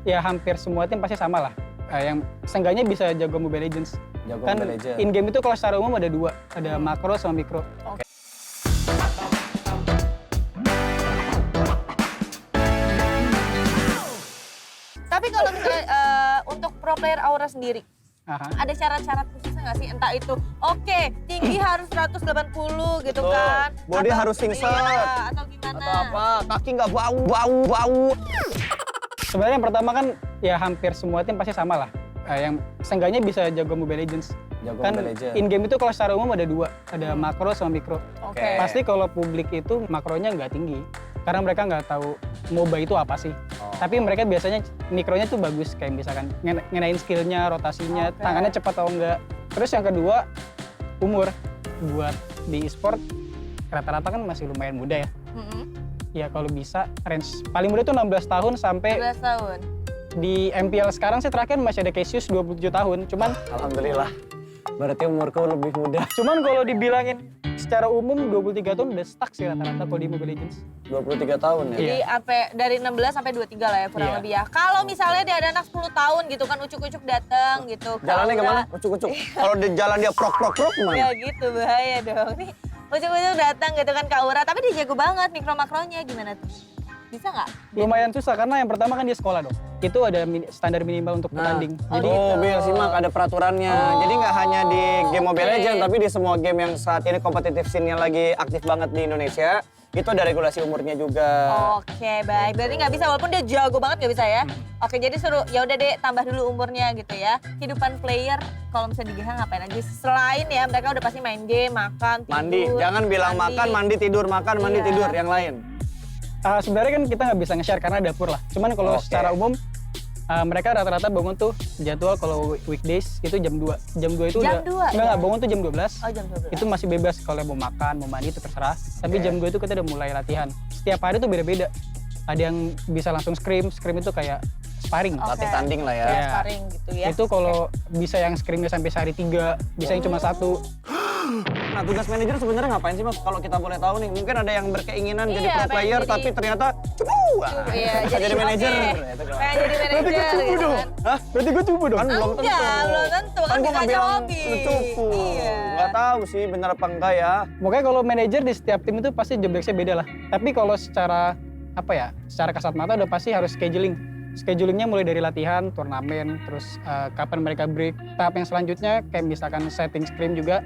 ya hampir semua tim pasti sama lah. Yang seenggaknya bisa jago Mobile Legends. Jago Kan Mobile Legends. in-game itu kalau secara umum ada dua. Ada makro sama mikro. Tapi kalau misalnya untuk pro player Aura sendiri, Aha. ada syarat-syarat khususnya nggak sih? Entah itu, oke, tinggi harus 180 gitu Betul. kan. Body harus singset. Iya, atau gimana? Atau apa? Kaki nggak bau. Sebenarnya yang pertama kan ya hampir semua tim pasti sama lah. Yang seenggaknya bisa jago Mobile Legends. Jago Kan Mobile Legends. in-game itu kalau secara umum ada dua. Ada makro sama mikro. Oke. Pasti kalau publik itu makronya nggak tinggi. Karena mereka nggak tahu MOBA itu apa sih. Oh. Tapi mereka biasanya mikronya tuh bagus. Kayak misalkan ngenain skillnya, rotasinya, Oke. tangannya cepat atau enggak. Terus yang kedua, umur. Buat di e-sport, rata-rata kan masih lumayan muda ya. Mm-mm. Ya kalau bisa, range paling muda tuh 16 tahun sampai 12 tahun. di MPL sekarang sih terakhir masih ada Cassius 27 tahun. Cuman Alhamdulillah. Berarti umurku lebih muda. kalau dibilangin secara umum 23 tahun udah stuck sih rata-rata kalau di Mobile Legends. 23 tahun ya? Jadi sampai dari 16 sampai 23 lah ya kurang Iya. lebih ya. Kalau misalnya dia ada anak 10 tahun gitu kan ucuk-ucuk datang gitu. ke Jalannya Aura. gimana? Ucuk-ucuk. Kalau di jalan dia prok Ya gimana? gitu bahaya dong. Nih ucuk-ucuk datang gitu kan ke Aura, tapi dia jago banget mikro-makronya gimana tuh? Bisa nggak? Lumayan susah karena yang pertama kan dia sekolah dong. Itu ada standar minimal untuk bertanding. Oh, Jadi Oh, gitu. Bil, simak ada peraturannya. Jadi nggak hanya di game Mobile oke. Legends, tapi di semua game yang saat ini kompetitif scene-nya lagi aktif banget di Indonesia, itu ada regulasi umurnya juga. Oke, baik. Berarti nggak bisa walaupun dia jago banget nggak bisa ya? Oke, jadi suruh ya udah deh tambah dulu umurnya gitu ya. Kehidupan player kalau misalnya di GH ngapain aja? Selain ya mereka udah pasti main game, makan, tidur. Mandi, jangan bilang makan, mandi, tidur, makan, mandi, Iya. tidur, yang lain. sebenarnya kan kita nggak bisa nge-share karena dapur lah. Cuman kalau Oke. secara umum mereka rata-rata bangun tuh jadwal kalau weekdays itu jam 2. Jam 2 itu Jam udah 2, enggak ya? bangun tuh jam 12. Oh, jam 12. Itu masih bebas kalau mau makan, mau mandi itu terserah. Tapi Oke. jam 2 itu kita udah mulai latihan. Setiap hari tuh beda-beda. Ada yang bisa langsung scrim itu kayak sparring. Oke. Latih tanding lah ya. Ya, Iya. sparring gitu ya. Itu kalau bisa yang scrimnya sampai sehari 3, bisa yang cuma 1. Nah, tugas manajer sebenarnya ngapain sih, Mas? Kalau kita boleh tahu nih, mungkin ada yang berkeinginan jadi Iya, pro pengen player, jadi- tapi ternyata Iya, bisa jadi manajer. oke. Itu kan. Pengen jadi manajer gitu kan. Hah? Berarti gue cupu dong? Kan belum tentu. Enggak, belum tentu. Kan Kan gua bisa nggak aja bilang hobi. lu cupu. Iya. Nggak tahu sih bener apa enggak ya. Pokoknya kalau manajer di setiap tim itu pasti job desk-nya beda lah. Tapi kalau secara secara kasat mata udah pasti harus scheduling. Schedulingnya mulai dari latihan, turnamen, terus kapan mereka break. Tahap yang selanjutnya kayak misalkan setting scrim juga.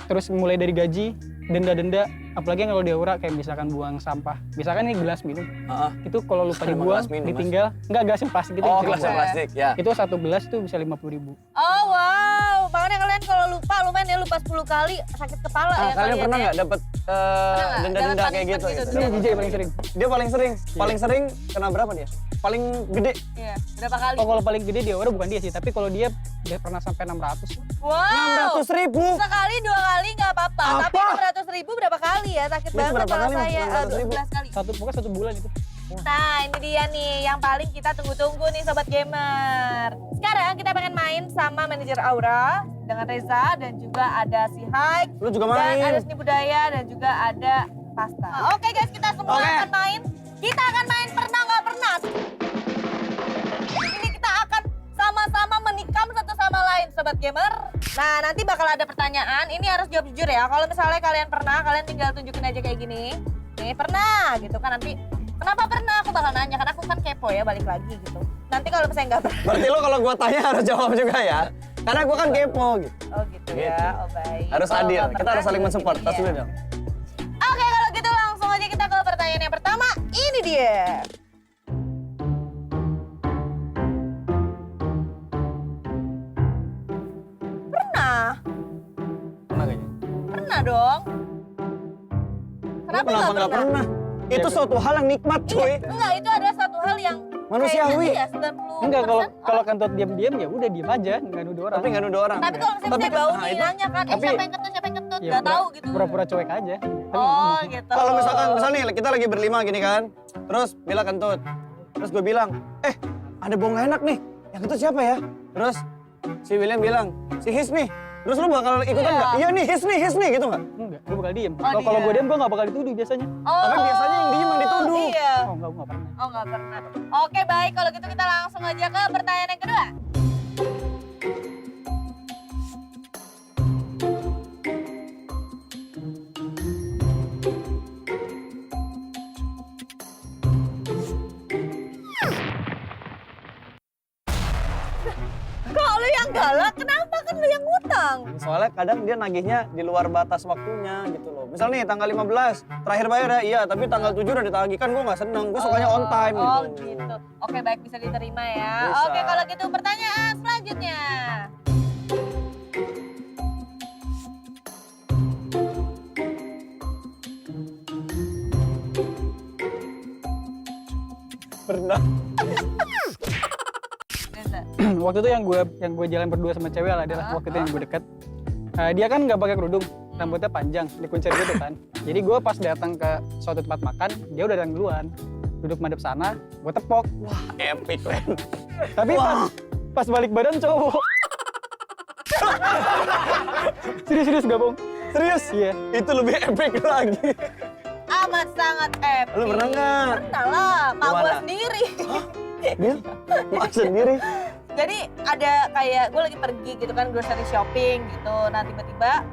Terus mulai dari gaji, denda-denda, apalagi kalau di Aura kayak misalkan buang sampah. Misalkan ini gelas minum, Heeh. itu kalau lupa Emang dibuang, gelas minum, Mas? ditinggal, enggak gelas yang plastik gitu. Oh, yang bisa gelas dibuang. plastik ya. Itu satu gelas tuh bisa 50.000. Oh wow, makanya kalian kalau lupa lumayan ya lupa 10 kali sakit kepala ya Kalian pernah ya. nggak dapet nggak? denda-denda Dapat kayak gitu? punishment gitu? Ini JJ paling sering. Dia paling sering kena berapa dia? Paling gede. Iya, berapa kali? Oh kalau paling gede di Aura bukan dia sih, tapi kalau dia pernah sampai 600. Wow. 600.000. Sekali 2 kali nggak apa-apa, tapi Apa? 600.000 berapa kali ya? Sakit Itu banget berapa kalau kali, Mas? saya 600.000? 12 kali. Pokoknya 1 bulan itu. Nah ini dia nih yang paling kita tunggu-tunggu nih Sobat Gamer. Sekarang kita pengen main sama manajer Aura dengan Reza dan juga ada si Haik. Lu juga Dan main. ada Seni Budaya dan juga ada Pasta. Oke guys, kita semua Oke. akan main. Kita akan main pernah nggak pernah. Ini kita akan sama-sama menikam satu sama lain Sobat Gamer. Nah nanti bakal ada pertanyaan, ini harus jawab jujur ya. Kalau misalnya kalian pernah, kalian tinggal tunjukin aja kayak gini. Nih pernah gitu kan nanti. Kenapa pernah? Aku bakal nanya, karena aku kan kepo ya balik lagi gitu. Nanti kalau misalnya nggak pernah. Berarti lo kalau gua tanya harus jawab juga ya. Karena gua kan kepo gitu. Oh gitu ya, oh baik. Harus Kalau adil. nggak Kita pernah, harus saling juga mensupport. gini Tas ya. dulu dong. Oke kalau gitu langsung aja kita ke pertanyaan yang pertama. Ini dia. Pernah? Pernah kayaknya. Pernah dong. Kenapa nggak pernah? Itu suatu hal yang nikmat, cuy. Enggak, itu adalah satu hal yang Manusiawi. kayaknya ya 90%. Enggak, kalau kentut diam-diam ya udah diam aja, nggak nuduh orang. Tapi nggak nuduh orang. Tapi ya. kalau misalnya saya bau nih itu- nanya kan, tapi- siapa yang kentut, siapa yang kentut, Ya, nggak tahu gitu. Pura-pura cuek aja. Tapi Oh gitu. Kalau misal nih kita lagi berlima gini kan, terus Bella kentut, terus gue bilang, ada bau nggak enak nih, yang kentut siapa ya? Terus si William bilang, si His nih, Terus lu bakal ikutan nggak? Iya nih, his nih gitu nggak? Enggak, gue bakal diem. Oh, Kalau diem. gue diem, gue nggak bakal dituduh biasanya. Oh, Tapi biasanya yang diem yang dituduh. Iya. Oh enggak, gue nggak pernah. Oh nggak pernah. Oke baik, kalau gitu kita langsung aja ke pertanyaan yang kedua. Kok lu yang galak? Kenapa kan lu yang ngutang? Soalnya kadang dia nagihnya di luar batas waktunya gitu loh. Misal nih tanggal 15, terakhir bayar ya, iya. Tapi tanggal 7 udah ditagih, kan gue nggak seneng. Gue sukanya on time gitu. Oh gitu. Oke baik, bisa diterima ya. Bisa. Oke kalau gitu pertanyaan selanjutnya. Pernah. Bisa. Waktu itu yang gue jalan berdua sama cewek lah, adalah waktu itu yang gue deket. Dia kan nggak pakai kerudung, rambutnya panjang, dikuncir gitu kan. Jadi gue pas datang ke suatu tempat makan, dia udah datang duluan. Duduk madep sana, gue tepok. Wah, epic Len. Tapi pas balik badan cowok. Serius gak bohong? Serius? Iya. Itu lebih epic lagi. Amat sangat epic. Lu pernah nggak? Pernah lah, mak gue Gimana? sendiri. Dia mak sendiri. Jadi ada kayak gue lagi pergi gitu kan grocery shopping gitu. Nah tiba-tiba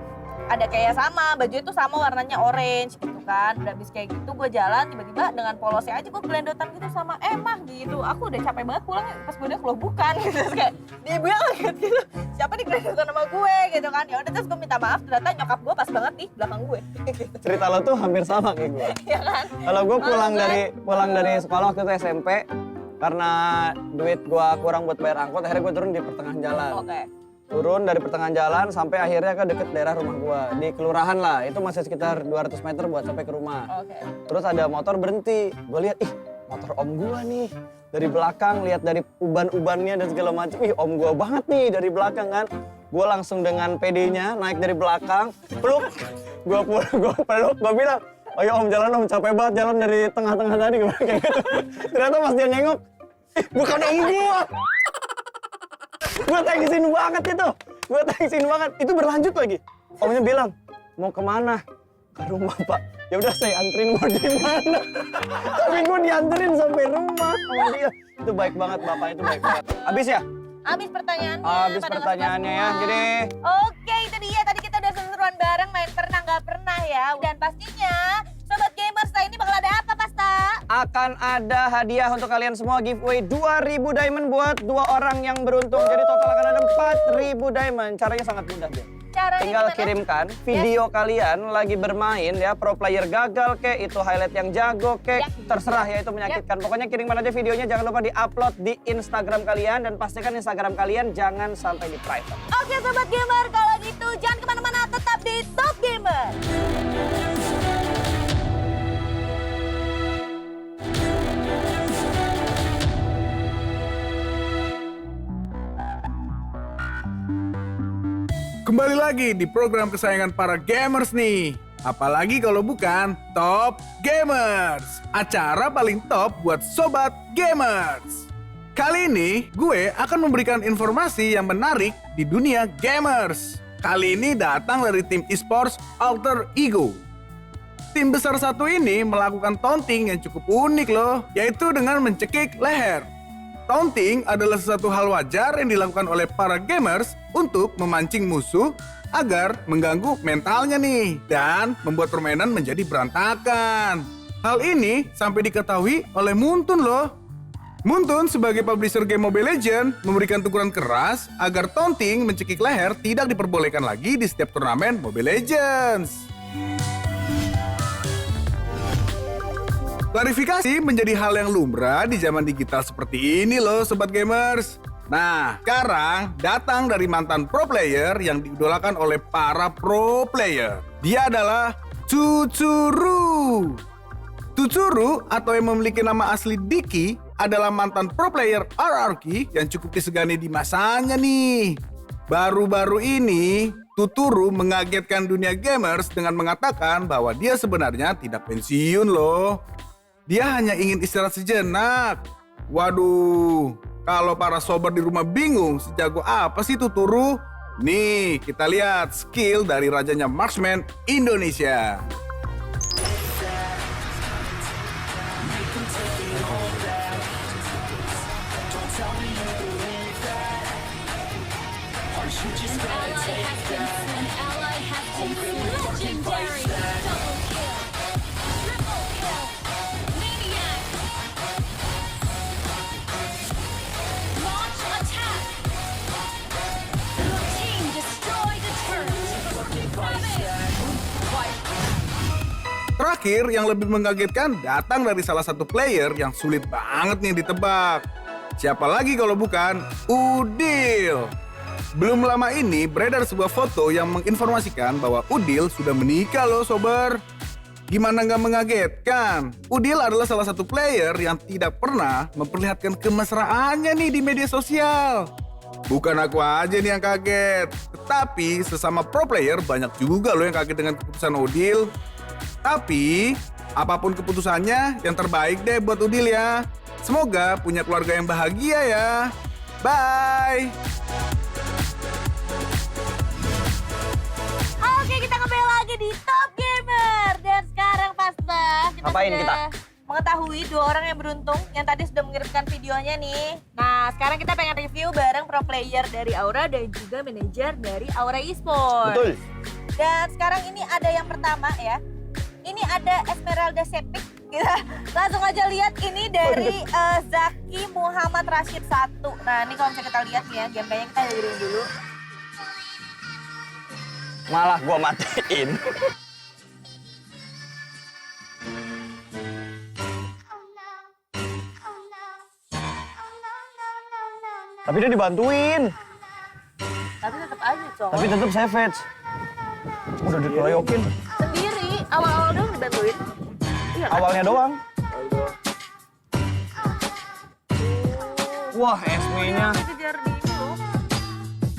ada kayak sama, baju itu sama warnanya orange gitu kan. Udah habis kayak gitu gue jalan tiba-tiba dengan polosnya aja gue gelendotan gitu sama Emah gitu. Aku udah capek banget pulang pas gue udah keluar bukan gitu. Terus kayak dia bilang gitu, siapa nih gelendotan sama gue gitu kan. Ya udah terus gue minta maaf ternyata nyokap gue pas banget di belakang gue. Gitu. Cerita lo tuh hampir sama kayak gue. Ya kan? Kalau gue pulang Kan? dari sekolah waktu itu SMP, karena duit gue kurang buat bayar angkot, akhirnya gue turun di pertengahan jalan. Oke. Turun dari pertengahan jalan sampai akhirnya ke deket daerah rumah gua, di kelurahan lah. Itu masih sekitar 200 meter buat sampai ke rumah. Oke. Terus ada motor berhenti, gue lihat, ih motor om gua nih. Dari belakang lihat dari uban-ubannya dan segala macam, ih om gua banget nih dari belakang kan. Gue langsung dengan PD-nya naik dari belakang, peluk. Gue peluk, gue bilang, ayo om jalan om, capek banget jalan dari tengah-tengah tadi. Gue kayak gitu. Ternyata pas dia nengok, ih bukan om gua. Gue thanksin banget itu. Gue thanksin banget. Itu berlanjut lagi. Omnya bilang, mau kemana? Ke rumah pak. Ya udah saya anterin, mau di mana? Tapi gue dianterin sampai rumah sama dia. Itu baik banget, bapak itu baik banget. Habis ya? Habis pertanyaannya. Habis pada pertanyaannya ya. nggak Jadi Oke, itu dia. Tadi kita udah seru-seruan bareng main pernah nggak pernah ya. Dan pastinya Sobat Gamers ini bakal ada apa Pasta? akan ada hadiah untuk kalian semua, giveaway 2.000 diamond buat 2 orang yang beruntung. Jadi total akan ada 4.000 diamond. Caranya sangat mudah dia. Caranya Tinggal gimana? kirimkan video kalian lagi bermain ya, pro player gagal kek, itu highlight yang jago kek, Ya. terserah ya itu menyakitkan. Pokoknya kirimkan aja videonya, jangan lupa di-upload di Instagram kalian dan pastikan Instagram kalian jangan sampai di private. Oke Sobat Gamer, kalau gitu jangan kemana-mana, tetap di Top Gamer. Kembali lagi di program kesayangan para gamers nih. Apalagi kalau bukan Top Gamers, acara paling top buat Sobat Gamers. Kali ini gue akan memberikan informasi yang menarik di dunia gamers. Kali ini datang dari tim esports Alter Ego. Tim besar satu ini melakukan taunting yang cukup unik loh, yaitu dengan mencekik leher. Taunting adalah sesuatu hal wajar yang dilakukan oleh para gamers untuk memancing musuh agar mengganggu mentalnya nih dan membuat permainan menjadi berantakan. Hal ini sampai diketahui oleh Muntun loh. Muntun sebagai publisher game Mobile Legends memberikan teguran keras agar taunting mencekik leher tidak diperbolehkan lagi di setiap turnamen Mobile Legends. Klarifikasi menjadi hal yang lumrah di zaman digital seperti ini loh Sobat Gamers. Nah, sekarang datang dari mantan pro player yang diidolakan oleh para pro player. Dia adalah Tsuru. Tsuru atau yang memiliki nama asli Diki adalah mantan pro player RRQ yang cukup disegani di masanya nih. Baru-baru ini, Tsuru mengagetkan dunia gamers dengan mengatakan bahwa dia sebenarnya tidak pensiun loh. Dia hanya ingin istirahat sejenak. Waduh, kalau para sobat di rumah bingung sejago apa sih Tsuru? Nih, kita lihat skill dari rajanya marksman Indonesia. Legendary. Double kill. Triple kill. Maniac. Launch attack. Your team destroy the turret. Terakhir, yang lebih mengagetkan datang dari salah satu player yang sulit banget nih ditebak. Siapa lagi kalau bukan Udil. Belum lama ini beredar sebuah foto yang menginformasikan bahwa Udil sudah menikah loh sober. Gimana nggak mengagetkan? Udil adalah salah satu player yang tidak pernah memperlihatkan kemesraannya nih di media sosial. Bukan aku aja nih yang kaget, tetapi sesama pro player banyak juga loh yang kaget dengan keputusan Udil. Tapi, apapun keputusannya, yang terbaik deh buat Udil ya. Semoga punya keluarga yang bahagia ya. Bye! Oke, kita kembali lagi di Top Gamer. Dan sekarang Pasta, kita Ngapain sudah kita? mengetahui 2 orang yang beruntung yang tadi sudah mengirimkan videonya nih. Nah, sekarang kita pengen review bareng pro player dari Aura dan juga manajer dari Aura Esports. Betul. Dan sekarang ini ada yang pertama ya. Ini ada Esmeralda Sepik. Kita langsung aja lihat ini dari Zaki Muhammad Rashid 1. Nah, ini kalau misalnya kita lihat nih ya, gameplaynya kita dengerin dulu. Malah gua matiin. Tapi dia dibantuin. Tapi tetap aja, Cong. Tapi tetap savage. Udah dikeroyokin. Sendiri, awal-awal doang dibantuin. Iya kan? Awalnya doang. Wah, Esme-nya. Kejar di itu.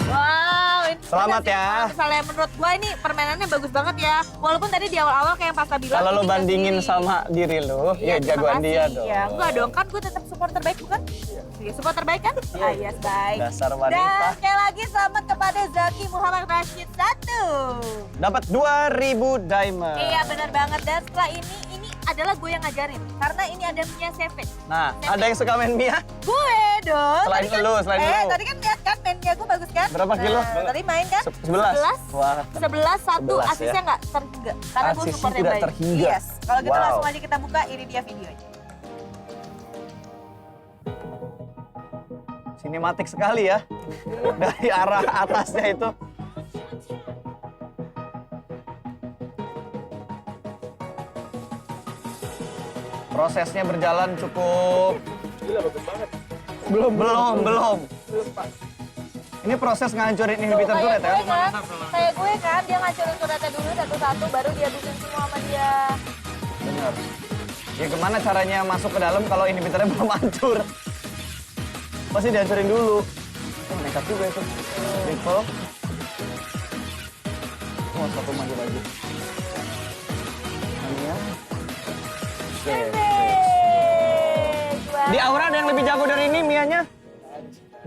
Wow, ini Selamat ya. Kalau misalnya menurut gua ini permainannya bagus banget ya. Walaupun tadi di awal-awal kayak yang Pasta bilang. Kalau lo ini bandingin sendiri. sama diri lo, ya Terima jagoan kasih. dia dong. Ya, enggak dong, kan gue tetap support terbaik bukan? Iya, support terbaik kan? Ah, yes, baik. Dasar Dan wanita. sekali lagi selamat kepada Zaki Muhammad Rashid 1. Dapat 2.000 diamond. Iya, benar banget. Dan setelah ini adalah gue yang ngajarin. Karena ini ada Mia Savage. Nah, ada yang suka main Mia? Gue dong. Selain Tadi kan- lu, selain lu. Tadi kan lihat kan mainnya gue bagus kan? Berapa kilo? Tadi main kan? 11. Wah. 11 1 11 asisnya ya. nggak terhingga. Karena gue Asisnya support yang tidak baik. terhingga. Yes. Kalau gitu Wow. langsung aja kita buka, ini dia videonya. Sinematik sekali ya. Dari arah atasnya itu. Prosesnya berjalan cukup. Belum. Ini proses ngancurin inhibitor turret ya. Kayak gue kan, dia ngancurin turretnya dulu satu-satu, baru dia habisin semua sama dia. Benar. Ya gimana caranya masuk ke dalam kalau inhibitornya belum hancur? Pasti dihancurin dulu. Oh, nekat juga itu. Triple. Oh, satu maju lagi. Mania. Di Aura ada yang lebih jago dari ini Mianya?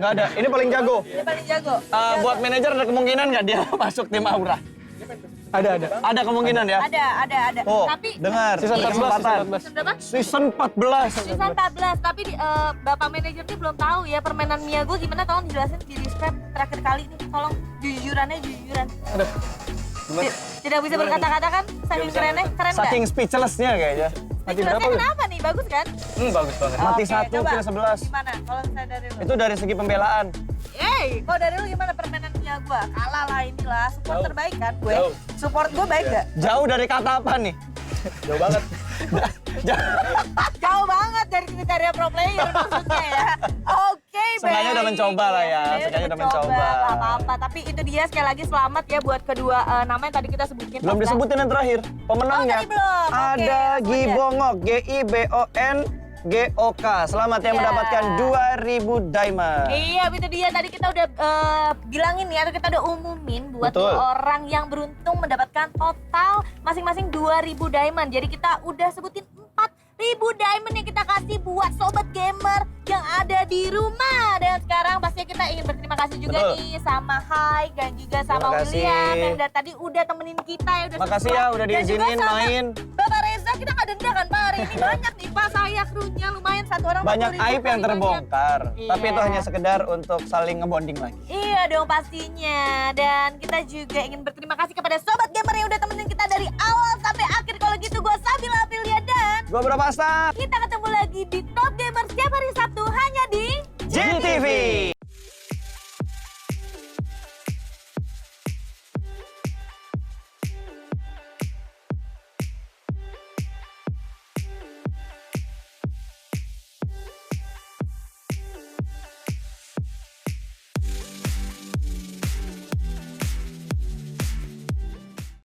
Nggak ada. Ini paling jago. Dia paling jago. Buat manajer ada kemungkinan nggak dia masuk tim Aura? Ada. Ada kemungkinan ya? Ada. Oh, Tapi dengar. Season 14, kesempatan. season berapa? Season 14. Season 14, tapi Bapak manajer ini belum tahu ya permainan Mia gue gimana, tolong dijelasin di describe terakhir kali nih, tolong jujuran. Ada. Tidak bisa berkata-kata kan, saking kerennya, keren nggak? Saking speechless-nya kayaknya. Mati berapa Speechless-nya lu? kenapa nih, bagus kan? Bagus banget. Mati Oke, 1, coba. kill 11. Gimana kalau misalnya dari lu? Itu dari segi pembelaan. Kalau dari lu gimana permainan Mia gue? Kalah lah inilah, support terbaik kan gue. Support gue baik gak? Jauh dari kata apa nih? Jauh banget. Jauh banget dari kriteria pro player maksudnya ya. Oke, baik. Seenggaknya udah mencoba lah ya, seenggaknya udah mencoba. Gak apa-apa, tapi itu dia sekali lagi selamat ya buat kedua nama yang tadi kita sebutin. Belum disebutin yang terakhir. Pemenangnya Oh, tadi belum. Oke, ada langsung aja. Gibongok, GIBONGOK. Selamat yang Ya. mendapatkan 2.000 diamond. Iya, itu dia. Tadi kita udah bilangin ya, atau kita udah umumin buat Betul. orang yang beruntung mendapatkan total masing-masing 2.000 diamond. Jadi kita udah sebutin 4.000 diamond yang kita kasih buat sobat gamer yang ada di rumah. Dan sekarang pastinya kita kita ingin berterima kasih juga Betul. nih sama Hai dan juga sama Terima kasih. William yang dari tadi udah temenin kita ya udah Makasih support. ya udah Dan juga diizinin sama main. Bapak Reza kita nggak denda kan Pak hari ini banyak nih Pak saya krunya lumayan satu orang Banyak 40.000 aib yang kali terbongkar. banyak. Tapi itu Iya. hanya sekedar untuk saling ngebonding lagi. Iya dong pastinya. Dan kita juga ingin berterima kasih kepada Sobat Gamer yang udah temenin kita dari awal sampai akhir. Kalau gitu gue Sabila Aprilia dan Gua berapa Asta? kita ketemu lagi di Top Gamer setiap hari Sabtu hanya di GTV.